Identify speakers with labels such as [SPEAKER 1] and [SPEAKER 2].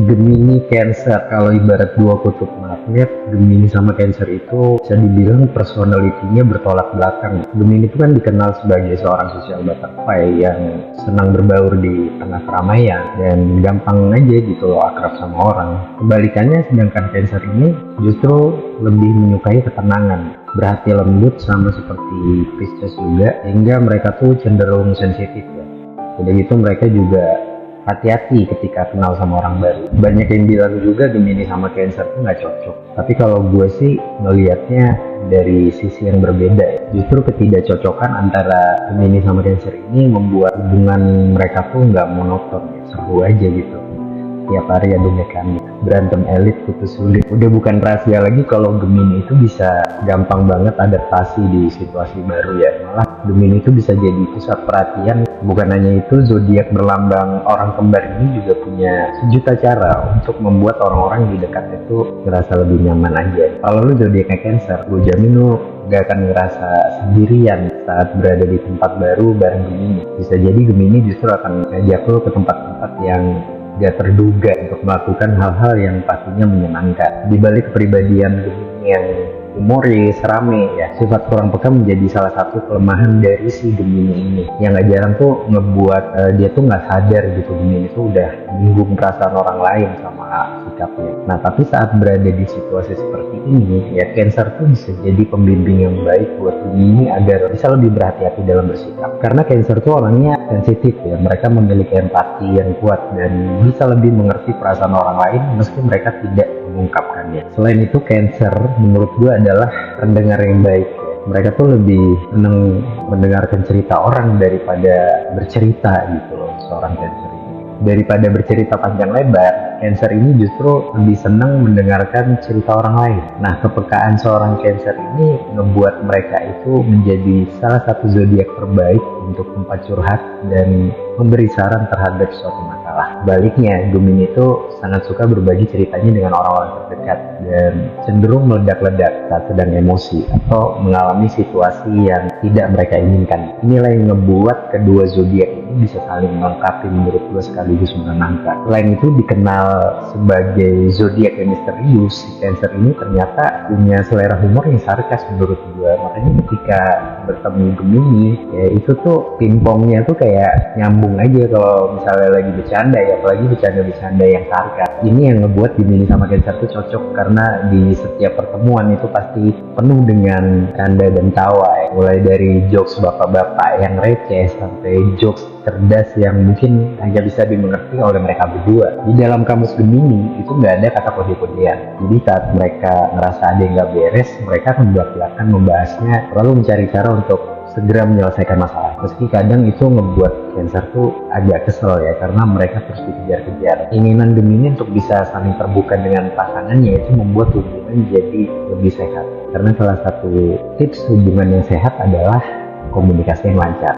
[SPEAKER 1] Gemini Cancer, kalau ibarat dua kutub magnet, Gemini sama Cancer itu bisa dibilang personality-nya bertolak belakang. Gemini itu kan dikenal sebagai seorang social butterfly yang senang berbaur di tengah keramaian dan gampang aja gitu loh akrab sama orang. Kebalikannya, sedangkan Cancer ini justru lebih menyukai ketenangan, berhati lembut sama seperti Pisces juga, sehingga mereka tuh cenderung sensitif ya. Udah gitu mereka juga hati-hati ketika kenal sama orang baru. Banyak yang bilang juga Gemini sama Cancer tuh nggak cocok. Tapi kalau gue sih ngelihatnya dari sisi yang berbeda. Justru ketidakcocokan antara Gemini sama Cancer ini membuat hubungan mereka tuh nggak monoton, ya. Seru aja gitu. Tiap hari ada mekanik, berantem elit, putus sulit. Udah bukan rahasia lagi kalau Gemini itu bisa gampang banget adaptasi di situasi baru ya. Malah Gemini itu bisa jadi pusat perhatian. Bukan hanya itu, zodiak berlambang orang kembar ini juga punya sejuta cara untuk membuat orang-orang di dekat itu ngerasa lebih nyaman aja. Kalau lu zodiaknya Cancer, gue jamin lu gak akan ngerasa sendirian saat berada di tempat baru bareng Gemini. Bisa jadi Gemini justru akan ngajak lu ke tempat-tempat yang gak terduga untuk melakukan hal-hal yang pastinya menyenangkan. Di balik kepribadian Gemini yang humoris, rame ya, sifat kurang peka menjadi salah satu kelemahan dari si Gemini ini. Yang gak jarang tuh ngebuat dia tuh gak sadar gitu Gemini itu udah menyinggung perasaan orang lain sama sikapnya. Nah, tapi saat berada di situasi seperti ini ya, Cancer tuh bisa jadi pembimbing yang baik buat Gemini agar bisa lebih berhati-hati dalam bersikap. Karena Cancer tuh orangnya sensitif ya, mereka memiliki empati yang kuat dan bisa lebih mengerti perasaan orang lain meski mereka tidak mengungkapkannya. Selain itu, Cancer menurut gue adalah pendengar yang baik ya. Mereka tuh lebih seneng mendengarkan cerita orang daripada bercerita gitu loh, seorang Cancer ini. Daripada bercerita panjang lebar, Cancer ini justru lebih senang mendengarkan cerita orang lain. Nah, kepekaan seorang Cancer ini ngebuat mereka itu menjadi salah satu zodiak terbaik untuk tempat curhat dan memberi saran terhadap suatu masalah. Baliknya, Gemini itu sangat suka berbagi ceritanya dengan orang-orang terdekat dan cenderung meledak-ledak saat sedang emosi atau mengalami situasi yang tidak mereka inginkan. Inilah yang ngebuat kedua zodiak ini bisa saling melengkapi menurut gue sekaligus menenangkan. Selain itu, dikenal sebagai zodiak yang misterius, si Cancer ini ternyata punya selera humor yang sarkas menurut gue. Makanya ketika bertemu Gemini, ya itu tuh pingpongnya tuh kayak nyambung aja kalau misalnya lagi bercanda ya, apalagi bercanda-bercanda yang sarkas. Ini yang ngebuat Gemini sama Cancer tuh cocok karena di setiap pertemuan itu pasti penuh dengan canda dan tawa ya. Mulai dari jokes bapak-bapak yang receh sampai jokes cerdas yang mungkin hanya bisa dimengerti oleh mereka berdua. Di dalam kamus Gemini itu nggak ada kata kode-kodean. Jadi saat mereka ngerasa ada yang nggak beres, mereka akan belak-belakan membahasnya, lalu mencari cara untuk segera menyelesaikan masalah. Meski kadang itu ngebuat Cancer tuh agak kesel ya, karena mereka terus dikejar-kejar. Keinginan Gemini untuk bisa saling terbuka dengan pasangannya itu membuat hubungan jadi lebih sehat. Karena salah satu tips hubungan yang sehat adalah komunikasi yang lancar.